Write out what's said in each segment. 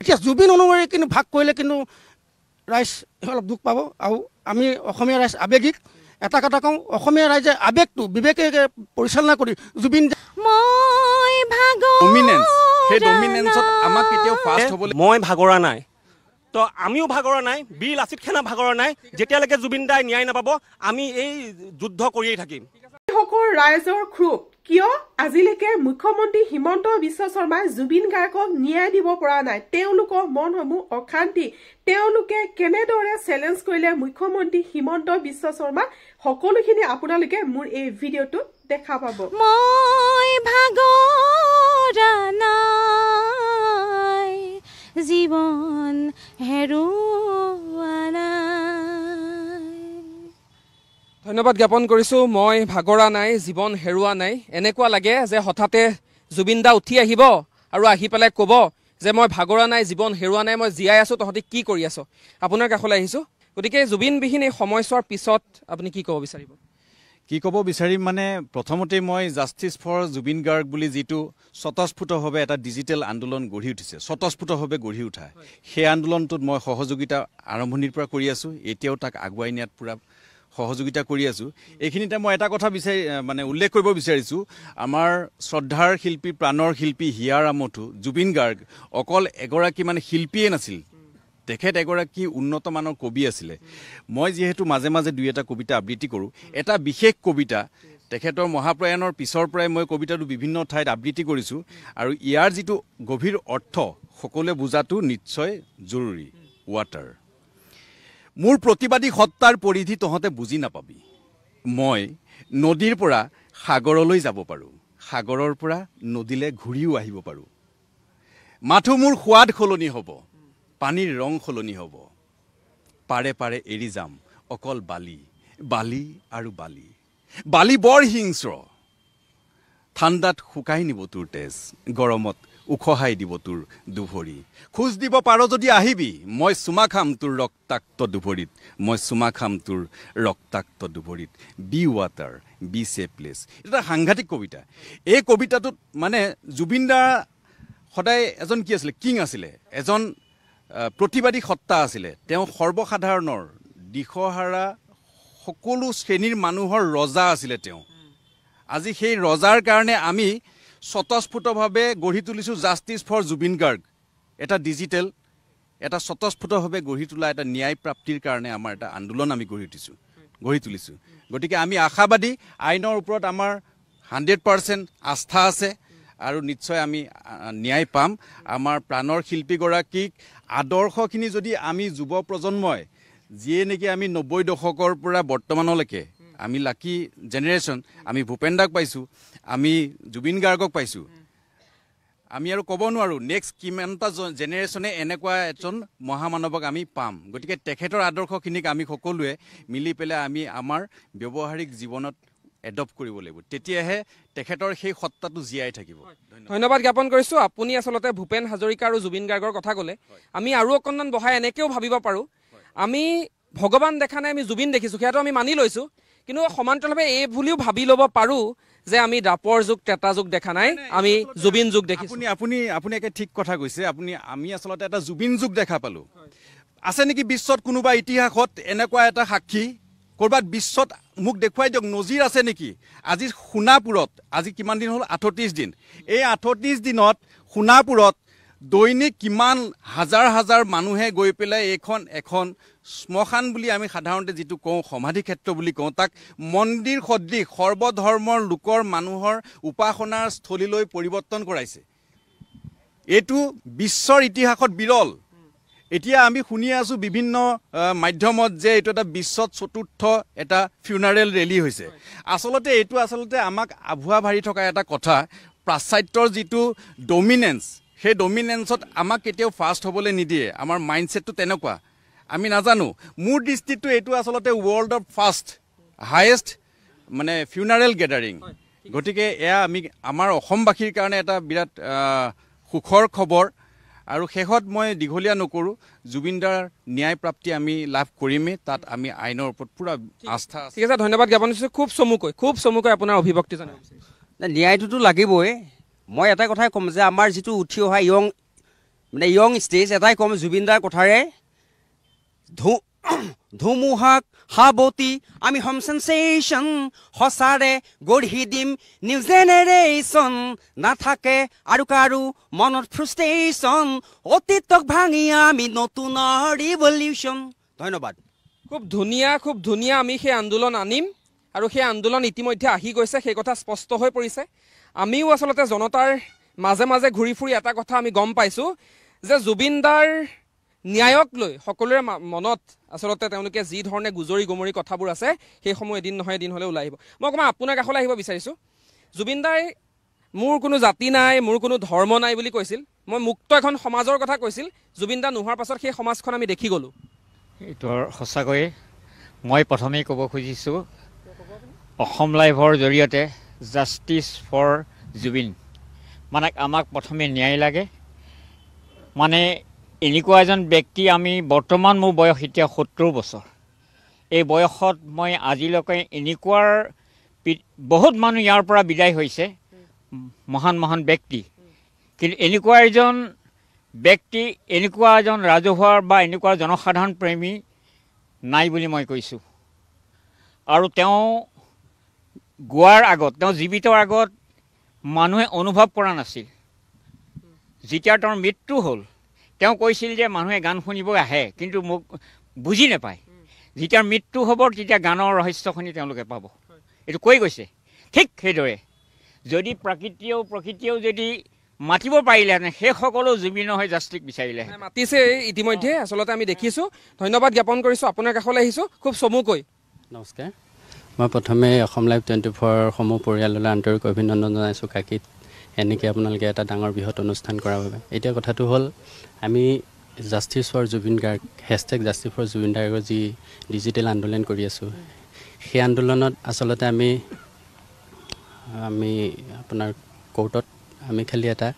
এতিয়া জুবিন অনুসৰি কিন্তু ভাগ কৰিলে কিন্তু ৰাইজ অলপ দুখ পাব আৰু আমি অসমীয়া ৰাইজ আৱেগিক এটা কথা কওঁ অসমীয়া ৰাইজে আৱেগটো বিবেকে পৰিচালনা কৰি জুবিন মই ভাগৰা নাই তো আমিও ভাগৰা নাই বীৰ লাচিত খানা ভাগৰা নাই যেতিয়ালৈকে জুবিন দাই ন্যায় নাপাব আমি এই যুদ্ধ কৰিয়েই থাকিম ৰাইজৰ ক্ষোভ কিয় আজিলৈকে মুখ্যমন্ত্ৰী হিমন্ত বিশ্ব শৰ্মাই জুবিন গাৰ্গক ন্যায় দিব পৰা নাই তেওঁলোকৰ মনসমূহ অশান্তি তেওঁলোকে কেনেদৰে চেলেঞ্জ কৰিলে মুখ্যমন্ত্ৰী হিমন্ত বিশ্ব শৰ্মা সকলোখিনি আপোনালোকে মোৰ এই ভিডিঅ'টো দেখা পাব মই ভাগৰা নাই জীৱন হেৰুৱা নাই ধন্যবাদ জ্ঞাপন কৰিছোঁ মই ভাগৰা নাই জীৱন হেৰুৱা নাই এনেকুৱা লাগে যে হঠাতে জুবিন দা উঠি আহিব আৰু আহি পেলাই ক'ব যে মই ভাগৰা নাই জীৱন হেৰুৱা নাই মই জীয়াই আছোঁ তহঁতি কি কৰি আছ আপোনাৰ কাষলৈ আহিছোঁ গতিকে জুবিনবিহীন এই সময়ছোৱাৰ পিছত আপুনি কি ক'ব বিচাৰিব কি ক'ব বিচাৰিম মানে প্ৰথমতে মই জাষ্টিছ ফৰ জুবিন গাৰ্গ বুলি যিটো স্বতঃস্ফূৰ্তভাৱে এটা ডিজিটেল আন্দোলন গঢ়ি উঠিছে স্বতঃস্ফূৰ্তভাৱে গঢ়ি উঠা সেই আন্দোলনটোত মই সহযোগিতা আৰম্ভণিৰ পৰা কৰি আছোঁ এতিয়াও তাক আগুৱাই নিয়াত পূৰা সহযোগিতা কৰি আছোঁ এইখিনিতে মই এটা কথা মানে উল্লেখ কৰিব বিচাৰিছোঁ আমাৰ শ্ৰদ্ধাৰ শিল্পী প্ৰাণৰ শিল্পী হিয়াৰ আমঠু জুবিন গাৰ্গ অকল এগৰাকী মানে শিল্পীয়ে নাছিল তেখেত এগৰাকী উন্নত মানৰ কবি আছিলে মই যিহেতু মাজে মাজে দুই এটা কবিতা আবৃত্তি কৰোঁ এটা বিশেষ কবিতা তেখেতৰ মহাপ্ৰয়াণৰ পিছৰ পৰাই মই কবিতাটো বিভিন্ন ঠাইত আবৃত্তি কৰিছোঁ আৰু ইয়াৰ যিটো গভীৰ অৰ্থ সকলোৱে বুজাটো নিশ্চয় জৰুৰী ৱাটাৰ মোৰ প্ৰতিবাদী সত্তাৰ পৰিধি তহঁতে বুজি নাপাবি মই নদীৰ পৰা সাগৰলৈ যাব পাৰোঁ সাগৰৰ পৰা নদীলৈ ঘূৰিও আহিব পাৰোঁ মাথো মোৰ সোৱাদ সলনি হ'ব পানীৰ ৰং সলনি হ'ব পাৰে পাৰে এৰি যাম অকল বালি বালি আৰু বালি বালি বৰ হিংস্ৰ ঠাণ্ডাত শুকাই নিব তোৰ তেজ গৰমত উখহাই দিব তোৰ দুভৰি খোজ দিব পাৰ যদি আহিবি মই চুমা খাম তোৰ ৰক্তাক্ত দুভৰিত মই চুমা খাম তোৰ ৰক্তাক্ত দুভৰিত বি ৱাটাৰ বি চেপলেছ এটা সাংঘাতিক কবিতা এই কবিতাটোত মানে জুবিন দা সদায় এজন কি আছিলে কিং আছিলে এজন প্ৰতিবাদী সত্তা আছিলে তেওঁ সৰ্বসাধাৰণৰ দিশহাৰা সকলো শ্ৰেণীৰ মানুহৰ ৰজা আছিলে তেওঁ আজি সেই ৰজাৰ কাৰণে আমি স্বতঃস্ফূৰ্তভাৱে গঢ়ি তুলিছোঁ জাষ্টিছ ফৰ জুবিন গাৰ্গ এটা ডিজিটেল এটা স্বতঃস্ফূৰ্তভাৱে গঢ়ি তোলা এটা ন্যায় প্ৰাপ্তিৰ কাৰণে আমাৰ এটা আন্দোলন আমি গঢ়ি তুলিছোঁ গতিকে আমি আশাবাদী আইনৰ ওপৰত আমাৰ 100% আস্থা আছে আৰু নিশ্চয় আমি ন্যায় পাম আমাৰ প্ৰাণৰ শিল্পীগৰাকীক আদৰ্শখিনি যদি আমি যুৱ প্ৰজন্মই যিয়ে নেকি আমি 90 দশকৰ পৰা বৰ্তমানলৈকে আমি লাকি জেনেৰেশ্যন আমি ভূপেন দাক পাইছোঁ আমি জুবিন গাৰ্গক পাইছোঁ আমি আৰু ক'ব নোৱাৰোঁ নেক্সট কিমানটা জেনেৰেশ্যনে এনেকুৱা এজন মহামানৱক আমি পাম গতিকে তেখেতৰ আদৰ্শখিনিক আমি সকলোৱে মিলি পেলাই আমি আমাৰ ব্যৱহাৰিক জীৱনত এডপ্ট কৰিব লাগিব তেতিয়াহে তেখেতৰ সেই সত্তাটো জীয়াই থাকিব ধন্যবাদ জ্ঞাপন কৰিছোঁ আপুনি আচলতে ভূপেন হাজৰিকা আৰু জুবিন গাৰ্গৰ কথা ক'লে আমি আৰু অকণমান বহাই এনেকৈও ভাবিব পাৰোঁ আমি ভগৱান দেখা নাই আমি জুবিন দেখিছোঁ সেয়াটো আমি মানি লৈছোঁ কিন্তু সমান্তৰালভাৱে এই বুলিও ভাবি ল'ব পাৰোঁ যে আমি দ্বাপৰ যুগ ত্ৰেতা যুগ দেখা নাই আমি জুবিন যুগ দেখিছোঁ আপুনি একে ঠিক কথা কৈছে আমি আচলতে এটা জুবিন যুগ দেখা পালোঁ আছে নেকি বিশ্বত কোনোবা ইতিহাসত এনেকুৱা এটা সাক্ষী ক'ৰবাত বিশ্বত মোক দেখুৱাই দিয়ক নজিৰ আছে নেকি আজি সোণাপুৰত আজি কিমান দিন হ'ল 38 দিন এই 38 দিনত সোণাপুৰত দৈনিক কিমান হাজাৰ হাজাৰ মানুহে গৈ পেলাই এখন শ্মশান বুলি আমি সাধাৰণতে যিটো কওঁ সমাধি ক্ষেত্ৰ বুলি কওঁ তাক মন্দিৰ সদৃশ সৰ্বধৰ্মৰ লোকৰ মানুহৰ উপাসনাৰ স্থলীলৈ পৰিৱৰ্তন কৰাইছে এইটো বিশ্বৰ ইতিহাসত বিৰল এতিয়া আমি শুনি আছোঁ বিভিন্ন মাধ্যমত যে এইটো এটা বিশ্বত চতুৰ্থ এটা ফিউনাৰেল ৰেলী হৈছে আচলতে এইটো আমাক আভুৱা ভাৰি থকা এটা কথা পাশ্চাত্যৰ যিটো ডমিনেন্স সেই ডমিনেন্সত আমাক কেতিয়াও ফাষ্ট হ'বলৈ নিদিয়ে আমাৰ মাইণ্ডছেটটো তেনেকুৱা আমি নাজানো মোৰ দৃষ্টিটো এইটো আচলতে ৱৰ্ল্ডৰ ফাৰ্ষ্ট হাইয়েষ্ট মানে ফিউনাৰেল গেডাৰিং গতিকে এয়া আমি আমাৰ অসমবাসীৰ কাৰণে এটা বিৰাট সুখৰ খবৰ আৰু শেষত মই দীঘলীয়া নকৰোঁ জুবিনদাৰ ন্যায় প্ৰাপ্তি আমি লাভ কৰিমেই তাত আমি আইনৰ ওপৰত পূৰা আস্থা ঠিক আছে ধন্যবাদ জ্ঞাপন কৰিছোঁ খুব চমুকৈ আপোনাৰ অভিভক্তি জনাব ন্যায়টোতো লাগিবই মই এটা কথাই ক'ম যে আমাৰ যিটো উঠি অহা মানে ইয়ং ষ্টেজ এটাই ক'ম জুবিনদাৰ কথাৰে ধুমুহাক সাৱতি আমি হোম সেন্সেশ্যন সঁচাৰে গঢ়ি দিম নিউ জেনেৰেশ্যন নাথাকে আৰু কাৰো মনত ফ্ৰুষ্ট্ৰেশ্যন অতীতক ভাঙি আমি নতুনৰ ৰিভলিউশ্যন ধন্যবাদ খুব ধুনীয়া আমি সেই আন্দোলন আনিম আৰু সেই আন্দোলন ইতিমধ্যে আহি গৈছে সেই কথা স্পষ্ট হৈ পৰিছে আমিও আচলতে জনতাৰ মাজে মাজে ঘূৰি ফুৰি এটা কথা আমি গম পাইছোঁ যে জুবিনদাৰ ন্যায়ক লৈ সকলোৰে মনত আচলতে তেওঁলোকে যি ধৰণে গুজৰি গুমৰি কথাবোৰ আছে সেইসমূহ এদিন নহয় এদিন হ'লে ওলাই আহিব মই অকণমান আপোনাৰ কাষলৈ আহিব বিচাৰিছোঁ জুবিনদাই মোৰ কোনো জাতি নাই মোৰ কোনো ধৰ্ম নাই বুলি কৈছিল মই মুক্ত এখন সমাজৰ কথা কৈছিল জুবিনদা নোহোৱাৰ পাছত সেই সমাজখন আমি দেখি গ'লোঁ এইটো সঁচাকৈয়ে মই প্ৰথমেই ক'ব খুজিছোঁ অসম লাইভৰ জৰিয়তে জাষ্টিছ ফৰ জুবিন মানে আমাক প্ৰথমে ন্যায় লাগে মানে এনেকুৱা এজন ব্যক্তি আমি বৰ্তমান মোৰ বয়স এতিয়া ৭০ বছৰ এই বয়সত মই আজিলৈকে এনেকুৱাৰ বহুত মানুহ ইয়াৰ পৰা বিদায় হৈছে মহান ব্যক্তি কিন্তু এনেকুৱা এজন ব্যক্তি এনেকুৱা এজন ৰাজহুৱা বা এনেকুৱা জনসাধাৰণ প্ৰেমী নাই বুলি মই কৈছোঁ আৰু তেওঁ গোৱাৰ আগত তেওঁ জীৱিতৰ আগত মানুহে অনুভৱ কৰা নাছিল যেতিয়া তেওঁৰ মৃত্যু হ'ল তেওঁ কৈছিল যে মানুহে গান শুনিব আহে কিন্তু মোক বুজি নাপায় যেতিয়া মৃত্যু হ'ব তেতিয়া গানৰ ৰহস্যখিনি তেওঁলোকে পাব এইটো কৈ গৈছে ঠিক সেইদৰে যদি প্ৰকৃতিয়েও যদি মাতিব পাৰিলেহেঁতেন সেই সকলো জুবিনৰ হৈ জাষ্টিক বিচাৰিলে মাতিছে ইতিমধ্যে আচলতে আমি দেখিছোঁ ধন্যবাদ জ্ঞাপন কৰিছোঁ আপোনাৰ কাষলৈ আহিছোঁ খুব চমুকৈ নমস্কাৰ মই প্ৰথমে অসম লাইভ 24 সমূহ পৰিয়াললৈ আন্তৰিক অভিনন্দন জনাইছোঁ কাকিত এনেকৈ আপোনালোকে এটা ডাঙৰ বৃহৎ অনুষ্ঠান কৰাৰ বাবে এতিয়া কথাটো হ'ল আমি justice for Zubeen Garg hashtag justice for Zubeen গাৰ্গৰ যি ডিজিটেল আন্দোলন কৰি আছোঁ সেই আন্দোলনত আচলতে আমি আপোনাৰ কোৰ্টত আমি খালি এটা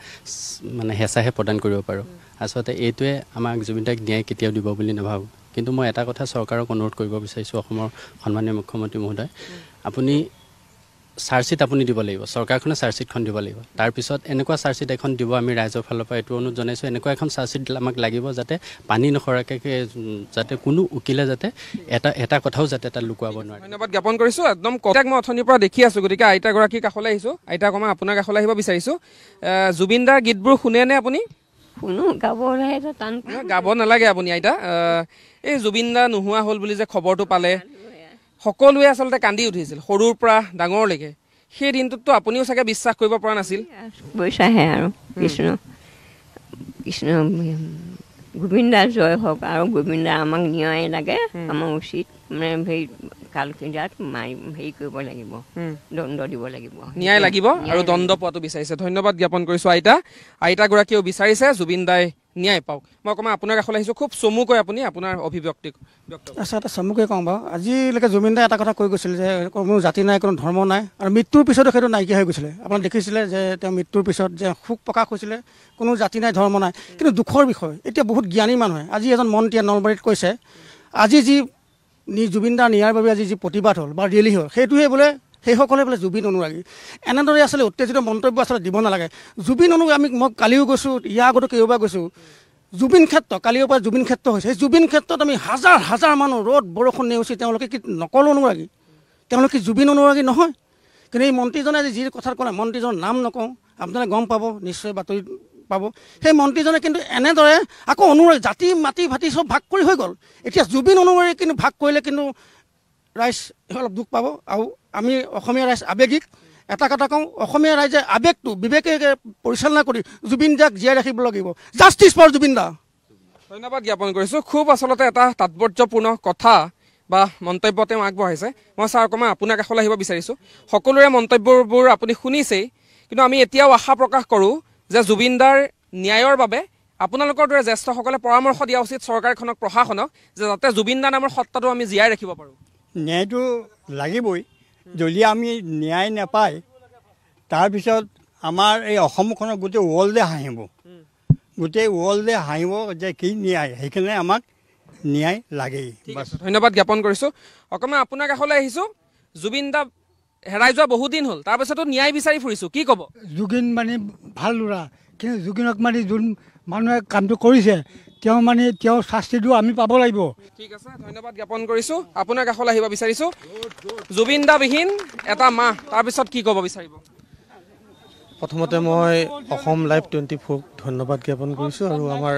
মানে হেঁচাহে প্ৰদান কৰিব পাৰোঁ আচলতে এইটোৱে আমাক জুবিন দাক ন্যায় কেতিয়াও দিব বুলি নাভাবোঁ কিন্তু মই এটা কথা চৰকাৰক অনুৰোধ কৰিব বিচাৰিছোঁ অসমৰ সন্মানীয় মুখ্যমন্ত্ৰী মহোদয় আপুনি চাৰ্জশ্বিট আপুনি দিব লাগিব চৰকাৰখনে চাৰ্জশ্বিটখন দিব লাগিব তাৰপিছত এনেকুৱা চাৰ্জশ্বিট এখন দিব আমি ৰাইজৰ ফালৰ পৰা এইটো অনুৰোধ জনাইছোঁ এনেকুৱা এখন চাৰ্জশ্বিট আমাক লাগিব যাতে পানী নসৰাকৈ যাতে কোনো উকিলে যাতে এটা কথাও যাতে তাত লুকুৱাব নোৱাৰে ধন্যবাদ জ্ঞাপন কৰিছোঁ একদম কটাক মই অথনিৰ পৰা দেখি আছোঁ গতিকে আইতাগৰাকীৰ কাষলৈ আহিছোঁ আইতা অকণমান আপোনাৰ কাষলৈ আহিব বিচাৰিছোঁ জুবিনদাৰ গীতবোৰ শুনেনে আপুনি শুনো গাব নালাগে আপুনি আইতা এই জুবিনদা নোহোৱা হ'ল বুলি যে খবৰটো পালে সকলোৱে আচলতে কান্দি উঠিছিল সৰুৰ পৰা ডাঙৰলৈকে সেই দিনটোততো আপুনিও চাগে বিশ্বাস কৰিব পৰা নাছিল পইচাহে আৰু কৃষ্ণ গোবিন্দা জয় হওক আৰু গোবিন্দা আমাক ন্যায় লাগে আমাৰ উচিত মানে সেই কালকিজাত হেৰি কৰিব লাগিব দণ্ড দিব লাগিব ন্যায় লাগিব আৰু দণ্ড পোৱাটো বিচাৰিছে ধন্যবাদ জ্ঞাপন কৰিছোঁ আইতাগৰাকীয়েও বিচাৰিছে জুবিনদাই ন্যায় পাওক মই অকণমান আপোনাৰ কাষলৈ আহিছোঁ খুব চমুকৈ আপুনি আপোনাৰ অভিব্যক্তি আচ্ছা এটা চমুকৈ কওঁ বাৰু আজিলৈকে জুবিনদাই এটা কথা কৈ গৈছিল যে কোনো জাতি নাই কোনো ধৰ্ম নাই আৰু মৃত্যুৰ পিছতো সেইটো নাইকিয়া হৈ গৈছিলে আপোনাক দেখিছিলে যে তেওঁ মৃত্যুৰ পিছত যে শোক প্ৰকাশ হৈছিলে কোনো জাতি নাই ধৰ্ম নাই কিন্তু দুখৰ বিষয় এতিয়া বহুত জ্ঞানী মানুহে আজি এজন মন্ত্ৰীয়ে নলবাৰীত কৈছে আজি যি জুবিনদা নিয়াৰ বাবে আজি যি প্ৰতিবাদ হ'ল বা ৰেলী হ'ল সেইটোৱে বোলে সেইসকলে বোলে জুবিন অনুৰাগী এনেদৰে আচলতে উত্তেজিত মন্তব্য আচলতে দিব নালাগে জুবিন অনুৰাগী মই কালিও গৈছোঁ ইয়াৰ আগতো কেইবাৰ গৈছোঁ জুবিন ক্ষেত্ৰ কালিৰ পৰা জুবিন ক্ষেত্ৰ হৈছে সেই জুবিন ক্ষেত্ৰত আমি হাজাৰ মানুহ ৰ'দ বৰষুণ নেওচি তেওঁলোকে কি নকল অনুৰাগী তেওঁলোকে জুবিন অনুৰাগী নহয় কিন্তু এই মন্ত্ৰীজনে আজি যি কথা ক'লে মন্ত্ৰীজনৰ নাম নকওঁ আপোনালোকে গম পাব নিশ্চয় বাতৰি পাব সেই মন্ত্ৰীজনে কিন্তু এনেদৰে আকৌ অনুৰাগী জাতি মাটি ভাটি চব ভাগ কৰি হৈ গ'ল এতিয়া জুবিন অনুৰাগী কিন্তু ভাগ কৰিলে কিন্তু ৰাইজ অলপ দুখ পাব আৰু আমি অসমীয়া ৰাইজ আৱেগিক এটা কথা কওঁ অসমীয়া ৰাইজে আৱেগটো বিবেকে পৰিচালনা কৰি জুবিন দাক জীয়াই ৰাখিব লাগিব জাষ্টিছ ফৰ জুবিন দা ধন্যবাদ জ্ঞাপন কৰিছোঁ খুব আচলতে এটা তাৎপৰ্যপূৰ্ণ কথা বা মন্তব্য তেওঁ আগবঢ়াইছে মই ছাৰ অকণমান আপোনাৰ কাষলৈ আহিব বিচাৰিছোঁ সকলোৰে মন্তব্যবোৰ আপুনি শুনিছেই কিন্তু আমি এতিয়াও আশা প্ৰকাশ কৰোঁ যে জুবিনদাৰ ন্যায়ৰ বাবে আপোনালোকৰ দৰে জ্যেষ্ঠসকলে পৰামৰ্শ দিয়া উচিত চৰকাৰখনক প্ৰশাসনক যে যাতে জুবিনদা নামৰ সত্তাটো আমি জীয়াই ৰাখিব পাৰোঁ ন্যায়টো লাগিবই যদি আমি ন্যায় নাপায় তাৰপিছত আমাৰ এই অসমখনৰ গোটেই ৱৰ্ল্ডে হাঁহিব যে কি ন্যায় সেইকাৰণে আমাক ন্যায় লাগেই ধন্যবাদ জ্ঞাপন কৰিছোঁ অকণমান আপোনাৰ কাষলৈ আহিছোঁ জুবিনদা হেৰাই যোৱা বহুদিন হ'ল তাৰপিছতো ন্যায় বিচাৰি ফুৰিছোঁ কি ক'ব জুবিন মানে ভাল ল'ৰা কিন্তু জুবিনক মানে যোন মানুহে কামটো কৰিছে তেওঁ মানে তেওঁৰ শাস্তিটো আমি পাব লাগিব। ঠিক আছে, ধন্যবাদ জ্ঞাপন কৰিছোঁ। আপোনাৰ কাষলৈ আহিব বিচাৰিছোঁ। জুবিন দা বিহীন এটা মাহ, তাৰপিছত কি ক'ব বিচাৰিব? প্ৰথমতে মই অসম লাইভ 24 ধন্যবাদ জ্ঞাপন কৰিছোঁ আৰু আমাৰ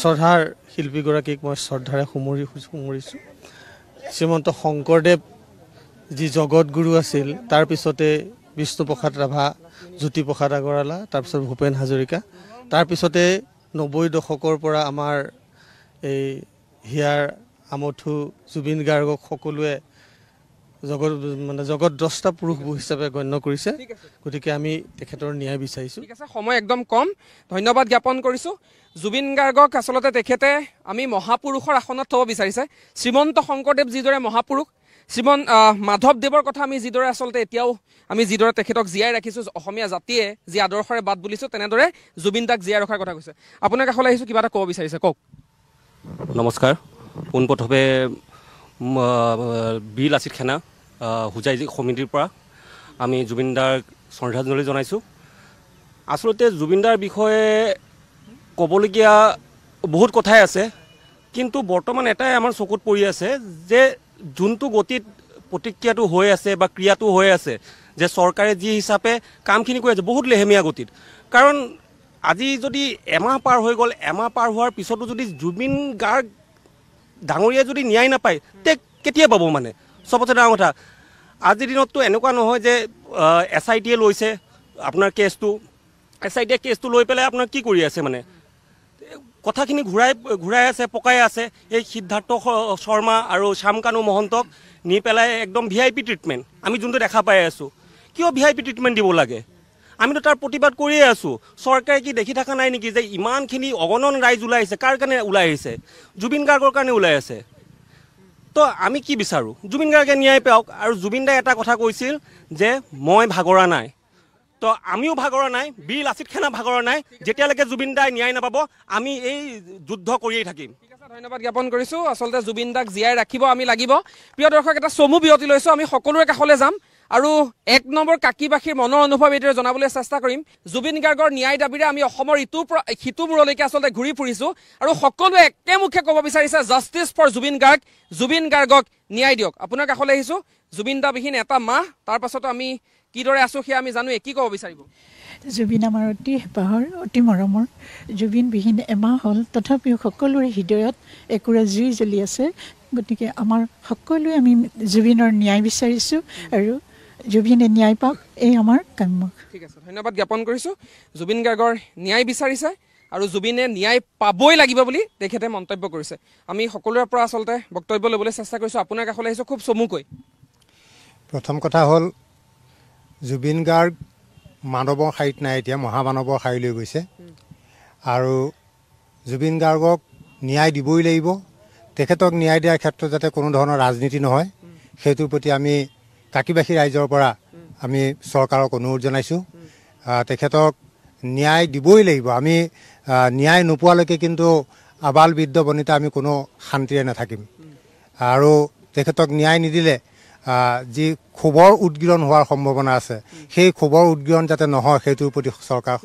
শ্ৰদ্ধাৰ শিল্পীগৰাকীক মই শ্ৰদ্ধাৰে সুমৰিছোঁ। শ্ৰীমন্ত শংকৰদেৱ যি জগতগুৰু আছিল, তাৰপিছতে বিষ্ণুপ্ৰসাদ ৰাভা, জ্যোতিপ্ৰসাদ আগৰৱালা, তাৰপিছত ভূপেন হাজৰিকা, তাৰপিছতে 90 দশকৰ পৰা আমাৰ এই হিয়াৰ আমঠু জুবিন গাৰ্গক সকলোৱে জগতদ্ৰষ্টা পুৰুষ হিচাপে গণ্য কৰিছে। গতিকে আমি তেখেতৰ ন্যায় বিচাৰিছোঁ। ঠিক আছে, সময় একদম কম, ধন্যবাদ জ্ঞাপন কৰিছোঁ। জুবিন গাৰ্গক আচলতে তেখেতে আমি মহাপুৰুষৰ আসনত থ'ব বিচাৰিছে। শ্ৰীমন্ত শংকৰদেৱ যিদৰে মহাপুৰুষ, মাধৱদেৱৰ কথা আমি যিদৰে আচলতে এতিয়াও আমি যিদৰে তেখেতক জীয়াই ৰাখিছোঁ, অসমীয়া জাতিয়ে যি আদৰ্শৰে বাট বুলিছোঁ, তেনেদৰে জুবিন দাক জীয়াই ৰখাৰ কথা কৈছে। আপোনাৰ কাষলৈ আহিছোঁ, কিবা এটা ক'ব বিচাৰিছে, কওক। নমস্কাৰ। পোনপ্ৰথমে বীৰ লাচিত সেনা হোজাই সমিতিৰ পৰা আমি জুবিন দাক শ্ৰদ্ধাঞ্জলি জনাইছোঁ। আচলতে জুবিন দাৰ বিষয়ে ক'বলগীয়া বহুত কথাই আছে, কিন্তু বৰ্তমান এটাই আমাৰ চকুত পৰি আছে যে যোনটো গতিত প্ৰতিক্ৰিয়াটো হৈ আছে বা ক্ৰিয়াটো হৈ আছে, যে চৰকাৰে যি হিচাপে কামখিনি কৰি আছে বহুত লেহেমীয়া গতিত। কাৰণ আজি যদি এমাহ পাৰ হৈ গ'ল, এমাহ পাৰ হোৱাৰ পিছতো যদি জুবিন গাৰ্গ ডাঙৰীয়াই যদি ন্যায় নাপায়, তে কেতিয়া পাব? মানে চবতছে ডাঙৰ কথা, আজিৰ দিনততো এনেকুৱা নহয় যে SIT-য়ে লৈছে আপোনাৰ কেছটো, SIT-য়ে কেছটো লৈ পেলাই আপোনাৰ কি কৰি আছে, মানে কথাখিনি ঘূৰাই আছে, পকাই আছে। এই সিদ্ধাৰ্থ শৰ্মা আৰু শ্যামকানু মহন্তক নি পেলাই একদম VIP ট্ৰিটমেণ্ট আমি যোনটো দেখা পাই আছোঁ। কিয় VIP ট্ৰিটমেণ্ট দিব লাগে? আমিতো তাৰ প্ৰতিবাদ কৰিয়ে আছোঁ। চৰকাৰে কি দেখি থকা নাই নেকি যে ইমানখিনি অগণন ৰাইজ ওলাই আহিছে? কাৰ কাৰণে ওলাই আহিছে? জুবিন গাৰ্গৰ কাৰণে ওলাই আছে। তো আমি কি বিচাৰোঁ? জুবিন গাৰ্গে ন্যায় পাওক। আৰু জুবিন দাই এটা কথা কৈছিল যে মই ভাগৰা নাই। তো আমিও ভাগৰা নাই, বীৰ লাচিত সেনা ভাগৰা নাই। যেতিয়ালৈকে জুবিন দাই ন্যায় নাপাব আমি এই যুদ্ধ কৰিয়েই থাকিম। ঠিক আছে, ধন্যবাদ জ্ঞাপন কৰিছোঁ। আচলতে জুবিন দাক জীয়াই ৰাখিব আমি লাগিব। প্ৰিয় দৰ্শক, এটা চমু বিৰতি লৈছোঁ। আমি সকলোৰে কাষলৈ যাম আৰু 1 নম্বৰ কাকীবাসীৰ মনৰ অনুভৱ এইদৰে জনাবলৈ চেষ্টা কৰিম। জুবিন গাৰ্গৰ ন্যায় দাবীৰে আমি অসমৰ ইটোৰ পৰা সিটোবোৰলৈকে আচলতে ঘূৰি ফুৰিছোঁ আৰু সকলোৱে একেমুখে ক'ব বিচাৰিছে জাষ্টিছ ফৰ জুবিন গাৰ্গ, জুবিন গাৰ্গক ন্যায় দিয়ক। আপোনাৰ কাষলৈ আহিছোঁ। জুবিন দা বিহীন এটা মাহ, তাৰ পাছতো আমি কিদৰে আছোঁ সেয়া আমি জানোৱেই। কি ক'ব বিচাৰিব? জুবিন আমাৰ অতি হেঁপাহৰ, অতি মৰমৰ। জুবিন বিহীন এমাহ হ'ল, তথাপিও সকলোৰে হৃদয়ত একুৰা জুই জ্বলি আছে। গতিকে আমাৰ সকলোৱে আমি জুবিনৰ ন্যায় বিচাৰিছোঁ আৰু জুবিনে ন্যায় পাওক, এই আমাৰ কাম্য। ঠিক আছে, ধন্যবাদ জ্ঞাপন কৰিছোঁ। জুবিন গাৰ্গৰ ন্যায় বিচাৰিছে আৰু জুবিনে ন্যায় পাবই লাগিব বুলি তেখেতে মন্তব্য কৰিছে। আমি সকলোৰে পৰা আচলতে বক্তব্য ল'বলৈ চেষ্টা কৰিছোঁ। আপোনাৰ কাষলৈ আহিছোঁ খুব চমুকৈ। প্ৰথম কথা হ'ল জুবিন গাৰ্গ মানৱৰ শাৰীত নাই, এতিয়া মহামানৱৰ শাৰীলৈ গৈছে আৰু জুবিন গাৰ্গক ন্যায় দিবই লাগিব। তেখেতক ন্যায় দিয়াৰ ক্ষেত্ৰত যাতে কোনো ধৰণৰ ৰাজনীতি নহয়, সেইটোৰ প্ৰতি আমি কাকীবাসী ৰাইজৰ পৰা আমি চৰকাৰক অনুৰোধ জনাইছোঁ। তেখেতক ন্যায় দিবই লাগিব। আমি ন্যায় নোপোৱালৈকে কিন্তু আবাল বৃদ্ধ বনিতা আমি কোনো শান্তিৰে নাথাকিম। আৰু তেখেতক ন্যায় নিদিলে যি ক্ষোভৰ উদগীৰণ হোৱাৰ সম্ভাৱনা আছে, সেই ক্ষোভৰ উদগীৰণ যাতে নহয় সেইটোৰ প্ৰতি চৰকাৰ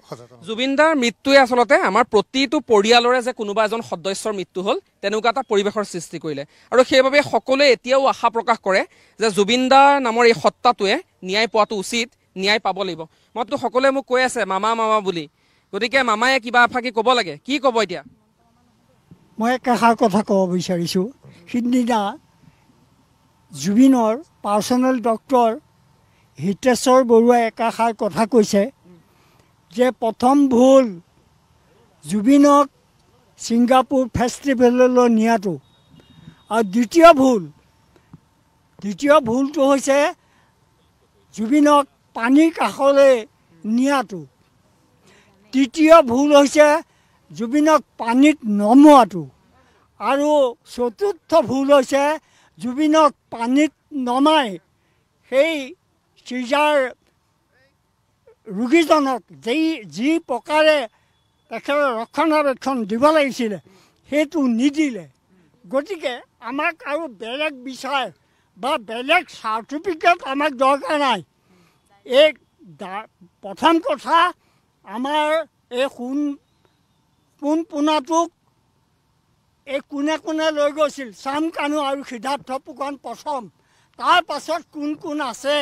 সচেতন। জুবিন দাৰ মৃত্যুৱে আচলতে আমাৰ প্ৰতিটো পৰিয়ালৰে যে কোনোবা এজন সদস্যৰ মৃত্যু হ'ল তেনেকুৱা এটা পৰিৱেশৰ সৃষ্টি কৰিলে আৰু সেইবাবে সকলোৱে এতিয়াও আশা প্ৰকাশ কৰে যে জুবিন দা নামৰ এই সত্তাটোৱে ন্যায় পোৱাটো উচিত, ন্যায় পাব লাগিব। মইতো সকলোৱে মোক কৈ আছে মামা মামা বুলি, গতিকে মামায়ে কিবা এফাকি ক'ব লাগে। কি ক'ব এতিয়া? মই একেষাৰ কথা ক'ব বিচাৰিছোঁ। সিদিনা জুবিনৰ পাৰ্চনেল ডক্টৰ হিতেশ্বৰ বৰুৱাই একাষাৰ কথা কৈছে যে প্ৰথম ভুল জুবিনক ছিংগাপুৰ ফেষ্টিভেললৈ নিয়াটো, আৰু দ্বিতীয় ভুলটো হৈছে জুবিনক পানীৰ কাষলৈ নিয়াটো। তৃতীয় ভুল হৈছে জুবিনক পানীত নমোৱাটো। আৰু চতুৰ্থ ভুল হৈছে জুবিনক পানীত নমাই সেই চিজাৰ ৰোগীজনক যি প্ৰকাৰে তেখেতৰ ৰক্ষণাবেক্ষণ দিব লাগিছিলে সেইটো নিদিলে। গতিকে আমাক আৰু বেলেগ বিচাৰ বা বেলেগ চাৰ্টিফিকেট আমাক দৰকাৰ নাই। এই প্ৰথম কথা, আমাৰ এই পোনপোনাটোক এই কোনে কোনে লৈ গৈছিল চাম কানু আৰু সিদ্ধাৰ্থ ফুকন প্ৰথম তাৰ পাছত কোন কোন আছে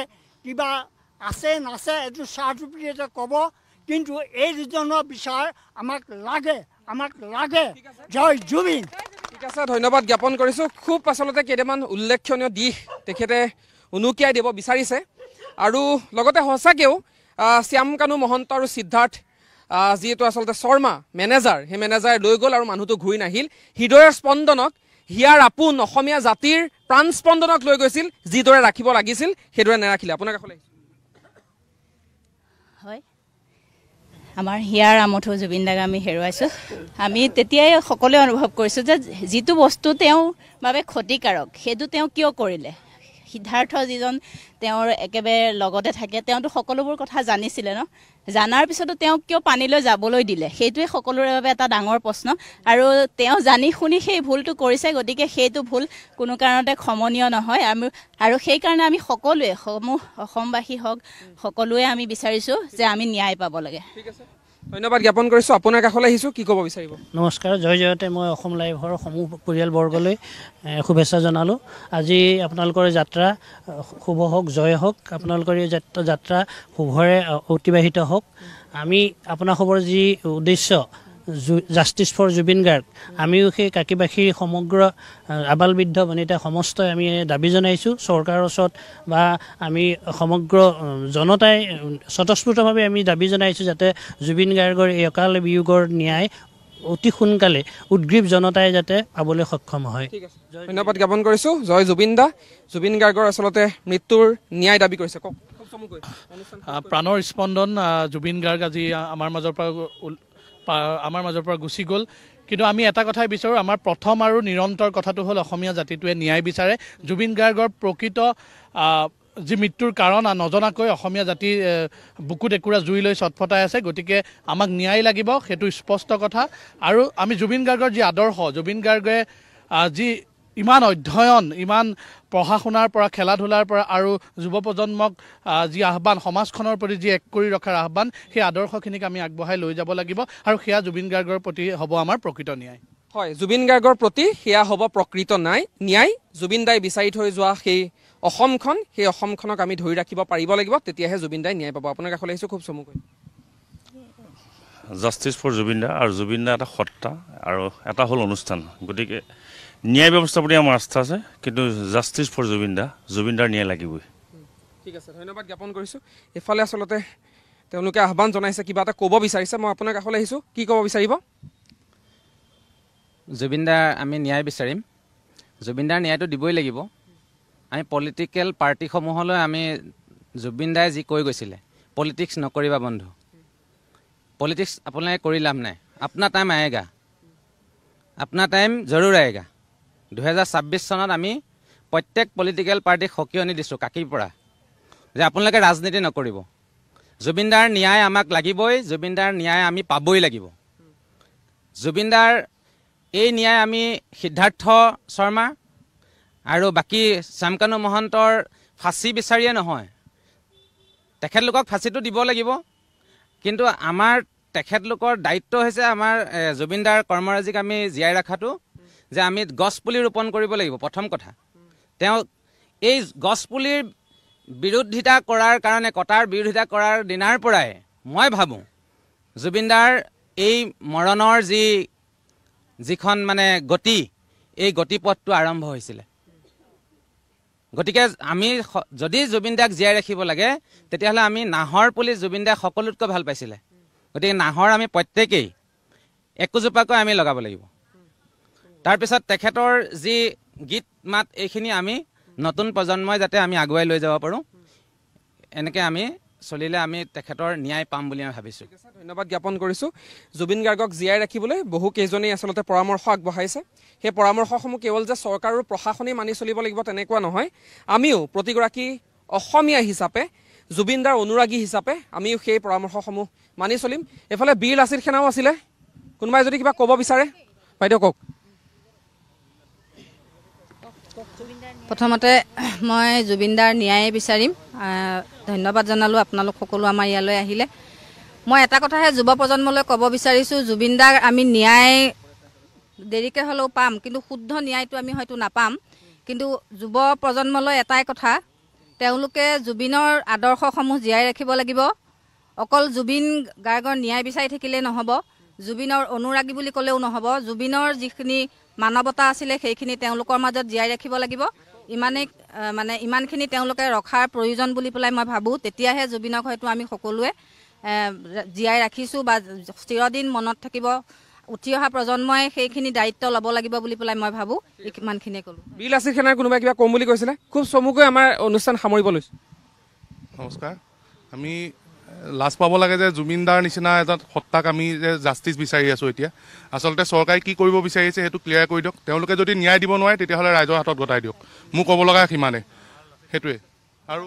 কিবা আছে নাছে এইটো চাৰ্টিফিকেটে ক'ব কিন্তু এই দুজনৰ বিচাৰ আমাক লাগে জয় জুবিন ঠিক আছে ধন্যবাদ জ্ঞাপন কৰিছোঁ খুব আচলতে কেইটামান উল্লেখনীয় দিশ তেখেতে উনুকিয়াই দিব বিচাৰিছে আৰু লগতে সঁচাকৈও শ্যাম কানু মহন্ত আৰু সিদ্ধাৰ্থ যিহেতু আচলতে শৰ্মা মেনেজাৰ সেই মেনেজাৰে লৈ গ'ল আৰু মানুহটো ঘূৰি নাহিল হৃদয়ৰ স্পন্দনক হিয়াৰ আপোন অসমীয়া জাতিৰ প্ৰাণ স্পন্দনক লৈ গৈছিল যিদৰে ৰাখিব লাগিছিল সেইদৰে নেৰাখিলে আপোনাৰ কাষলৈ হয় আমাৰ হিয়াৰ আমঠু জুবিন দাক আমি হেৰুৱাইছোঁ আমি তেতিয়াই সকলোৱে অনুভৱ কৰিছোঁ যে যিটো বস্তু তেওঁৰ বাবে ক্ষতিকাৰক সেইটো তেওঁ কিয় কৰিলে সিদ্ধাৰ্থ যিজন তেওঁৰ একেবাৰে লগতে থাকে তেওঁতো সকলোবোৰ কথা জানিছিলে ন জানাৰ পিছতো তেওঁক কিয় পানীলৈ যাবলৈ দিলে সেইটোৱে সকলোৰে বাবে এটা ডাঙৰ প্ৰশ্ন আৰু তেওঁ জানি শুনি সেই ভুলটো কৰিছে গতিকে সেইটো ভুল কোনো কাৰণতে ক্ষমনীয় নহয় আৰু সেইকাৰণে আমি সকলোৱে অসমবাসী হওক সকলোৱে আমি বিচাৰিছোঁ যে আমি ন্যায় পাব লাগে ধন্যবাদ জ্ঞাপন কৰিছোঁ আপোনাৰ কাষলৈ আহিছোঁ কি ক'ব বিচাৰিব নমস্কাৰ জয় জয়তে মই অসম লাইভৰ সমূহ পৰিয়ালবৰ্গলৈ শুভেচ্ছা জনালোঁ আজি আপোনালোকৰ যাত্ৰা শুভ হওক জয় হওক আপোনালোকৰ এই যাত্ৰা শুভৰে অতিবাহিত হওক আমি আপোনালোকৰ যি উদ্দেশ্য জাষ্টিছ ফৰ জুবিন গাৰ্গ আমিও সেই কাকিবাসীৰ সমগ্ৰ আবাল বৃদ্ধ বনিতা সমস্তই আমি দাবী জনাইছোঁ চৰকাৰৰ ওচৰত বা আমি সমগ্ৰ জনতাই স্বতঃস্ফূৰ্তভাৱে আমি দাবী জনাইছোঁ যাতে জুবিন গাৰ্গৰ এই অকাল বিয়োগৰ ন্যায় অতি সোনকালে উদ্গ্ৰীৱ জনতাই যাতে পাবলৈ সক্ষম হয় ধন্যবাদ জ্ঞাপন কৰিছোঁ জয় জুবিন দা জুবিন গাৰ্গৰ আচলতে মৃত্যুৰ ন্যায় দাবী কৰিছে কওক প্ৰাণৰ স্পন্দন জুবিন গাৰ্গ আজি আমাৰ মাজৰ পৰা গুচি গ'ল কিন্তু আমি এটা কথাই বিচাৰোঁ আমাৰ প্ৰথম আৰু নিৰন্তৰ কথাটো হ'ল অসমীয়া জাতিটোৱে ন্যায় বিচাৰে জুবিন গাৰ্গৰ প্ৰকৃত যি মৃত্যুৰ কাৰণ নজনাকৈ অসমীয়া জাতি বুকুত একুৰা জুই লৈ চটফটাই আছে গতিকে আমাক ন্যায় লাগিব সেইটো স্পষ্ট কথা আৰু আমি জুবিন গাৰ্গৰ যি আদৰ্শ জুবিন গাৰ্গে যি ইমান অধ্যয়ন ইমান পঢ়া শুনাৰ পৰা খেলা ধূলাৰ পৰা আৰু যুৱ প্ৰজন্মক যি আহ্বান সমাজখনৰ প্ৰতি যি এক কৰি ৰখাৰ আহ্বান সেই আদৰ্শখিনিক আমি আগবঢ়াই লৈ যাব লাগিব আৰু সেয়া জুবিন গাৰ্গৰ প্ৰতি হ'ব আমাৰ প্ৰকৃত ন্যায় হয় জুবিন গাৰ্গৰ প্ৰতি সেয়া হ'ব প্ৰকৃত ন্যায় জুবিন দাই বিচাৰি থৈ যোৱা সেই অসমখনক আমি ধৰি ৰাখিব পাৰিব লাগিব তেতিয়াহে জুবিন দাই ন্যায় পাব আপোনাৰ কাষলৈ আহিছোঁ খুব চমুকৈ জাষ্টিছ ফৰ জুবিন দা আৰু জুবিন দা এটা সত্তা আৰু এটা হ'ল অনুষ্ঠান গতিকে ন্যায় ব্যৱস্থাৰ প্ৰতি আমাৰ আস্থা আছে কিন্তু জাষ্টিছ ফৰ জুবিন দাৰ ন্যায় লাগিবই ঠিক আছে ধন্যবাদ জ্ঞাপন কৰিছোঁ এফালে আচলতে তেওঁলোকে আহ্বান জনাইছে কিবা এটা ক'ব বিচাৰিছে মই আপোনাৰ কাষলৈ আহিছোঁ কি ক'ব বিচাৰিব জুবিন দাৰ আমি ন্যায় বিচাৰিম জুবিন দাৰ ন্যায়টো দিবই লাগিব আমি পলিটিকেল পাৰ্টিসমূহলৈ আমি জুবিন দাই যি কৈ গৈছিলে পলিটিক্স নকৰিবা বন্ধু পলিটিক্স আপোনালোকে কৰি লাভ নাই আপোনাৰ টাইম আয়েগা আপোনাৰ টাইম জৰুৰ আয়েগা 2026 চনত আমি প্ৰত্যেক পলিটিকেল পাৰ্টিক সকিয়নি দিছোঁ কাকিৰ পৰা যে আপোনালোকে ৰাজনীতি নকৰিব জুবিন দাৰ ন্যায় আমাক লাগিবই জুবিন দাৰ ন্যায় আমি পাবই লাগিব জুবিন দাৰ এই ন্যায় আমি সিদ্ধাৰ্থ শৰ্মা আৰু বাকী শ্যাম কানু মহন্তৰ ফাঁচি বিচাৰিয়ে নহয় তেখেতলোকক ফাঁচিটো দিব লাগিব কিন্তু আমাৰ তেখেতলোকৰ দায়িত্ব হৈছে আমাৰ জুবিন দাৰ কৰ্মৰাজিক আমি জীয়াই ৰখাটো যে আমি গছপুলি ৰোপণ কৰিব লাগিব প্ৰথম কথা তেওঁ এই গছপুলিৰ বিৰোধিতা কৰাৰ কাৰণে কটাৰ বিৰোধিতা কৰাৰ দিনাৰ পৰাই মই ভাবোঁ জুবিন দাৰ এই মৰণৰ যিখন মানে গতি এই গতিপথটো আৰম্ভ হৈছিলে গতিকে আমি যদি জুবিন দাক জীয়াই ৰাখিব লাগে তেতিয়াহ'লে আমি নাহৰ পুলি জুবিন দাক সকলোতকৈ ভাল পাইছিলে গতিকে নাহৰ আমি প্ৰত্যেকেই একোজোপাকৈ আমি লগাব লাগিব তাৰপিছত তেখেতৰ যি গীত মাত এইখিনি আমি নতুন প্ৰজন্মই যাতে আমি আগুৱাই লৈ যাব পাৰোঁ এনেকৈ আমি চলিলে আমি তেখেতৰ ন্যায় পাম বুলি আমি ভাবিছোঁ ধন্যবাদ জ্ঞাপন কৰিছোঁ জুবিন গাৰ্গক জীয়াই ৰাখিবলৈ বহু কেইজনেই আচলতে পৰামৰ্শ আগবঢ়াইছে সেই পৰামৰ্শসমূহ কেৱল যে চৰকাৰ আৰু প্ৰশাসনেই মানি চলিব লাগিব তেনেকুৱা নহয় আমিও প্ৰতিগৰাকী অসমীয়া হিচাপে জুবিন দাৰ অনুৰাগী হিচাপে আমিও সেই পৰামৰ্শসমূহ মানি চলিম এফালে বীৰ লাচিত সেনাও আছিলে কোনোবাই যদি কিবা ক'ব বিচাৰে বাইদেউ কওক প্ৰথমতে মই জুবিন দাৰ ন্যায় বিচাৰিম ধন্যবাদ জনালোঁ আপোনালোক সকলো আমাৰ ইয়ালৈ আহিলে মই এটা কথাহে যুৱ প্ৰজন্মলৈ ক'ব বিচাৰিছোঁ, জুবিন দাক আমি ন্যায় দেৰিকৈ হ'লেও পাম, কিন্তু শুদ্ধ ন্যায়টো আমি হয়তো নাপাম। কিন্তু যুৱ প্ৰজন্মলৈ এটাই কথা, তেওঁলোকে জুবিনৰ আদৰ্শসমূহ জীয়াই ৰাখিব লাগিব। অকল জুবিন গাৰ্গৰ ন্যায় বিচাৰি থাকিলেই নহ'ব, জুবিনৰ অনুৰাগী বুলি ক'লেও নহ'ব। জুবিনৰ যিখিনি মানৱতা আছিলে সেইখিনি তেওঁলোকৰ মাজত জীয়াই ৰাখিব লাগিব। ইমানখিনি তেওঁলোকে ৰখাৰ প্ৰয়োজন বুলি পেলাই মই ভাবোঁ। তেতিয়াহে জুবিনক হয়তো আমি সকলোৱে জীয়াই ৰাখিছোঁ বা চিৰদিন মনত থাকিব। উঠি অহা প্ৰজন্মই সেইখিনি দায়িত্ব ল'ব লাগিব বুলি পেলাই মই ভাবোঁ। ইমানখিনিয়ে ক'লোঁ। বীৰ লাচিত সেনাৰ কোনোবাই কিবা ক'ম বুলি কৈছিলে? খুব চমুকৈ আমাৰ অনুষ্ঠান সামৰিব লৈছোঁ। নমস্কাৰ। আমি লাজ পাব লাগে যে জুবিন দাৰ নিচিনা এটা সত্তাক আমি যে জাষ্টিচ বিচাৰি আছোঁ। এতিয়া আচলতে চৰকাৰে কি কৰিব বিচাৰিছে সেইটো ক্লিয়াৰ কৰি দিয়ক। তেওঁলোকে যদি ন্যায় দিব নোৱাৰে তেতিয়াহ'লে ৰাইজৰ হাতত গতাই দিয়ক। মোৰ ক'ব লগা সিমানে, সেইটোৱে। আৰু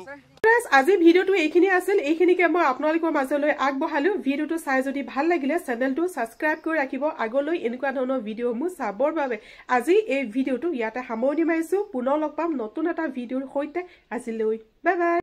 আজি ভিডিঅ'টো এইখিনি আছিল, এইখিনিকে মই আপোনালোকৰ মাজলৈ আগবঢ়ালো। ভিডিঅ'টো চাই যদি ভাল লাগিলে চেনেলটো ছাবস্ক্ৰাইব কৰি ৰাখিব আগলৈ এনেকুৱা ধৰণৰ ভিডিঅ'সমূহ চাবৰ বাবে। আজি এই ভিডিঅ'টো ইয়াতে সামৰণি মাৰিছোঁ। পুনৰ লগ পাম নতুন এটা ভিডিঅ'ৰ সৈতে। আজিলৈ বাই বাই।